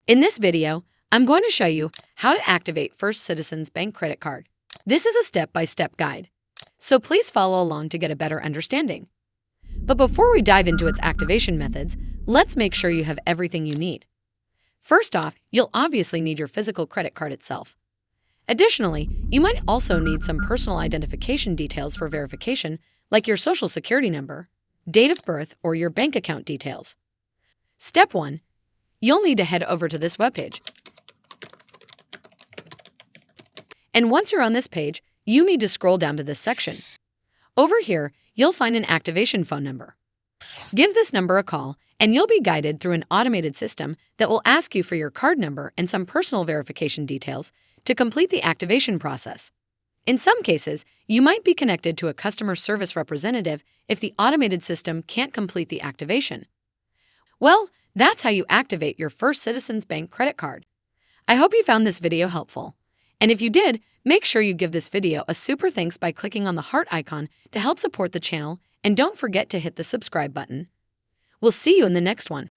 In this video, I'm going to show you how to activate First Citizens Bank credit card. This is a step-by-step guide, so please follow along to get a better understanding. But before we dive into its activation methods, let's make sure you have everything you need. First off, you'll obviously need your physical credit card itself. Additionally, you might also need some personal identification details for verification, like your social security number, date of birth, or your bank account details. Step 1. You'll need to head over to this webpage. And once you're on this page, you need to scroll down to this section. Over here, you'll find an activation phone number. Give this number a call, and you'll be guided through an automated system that will ask you for your card number and some personal verification details to complete the activation process. In some cases, you might be connected to a customer service representative if the automated system can't complete the activation. Well, that's how you activate your First Citizens Bank credit card. I hope you found this video helpful. And if you did, make sure you give this video a super thanks by clicking on the heart icon to help support the channel, and don't forget to hit the subscribe button. We'll see you in the next one.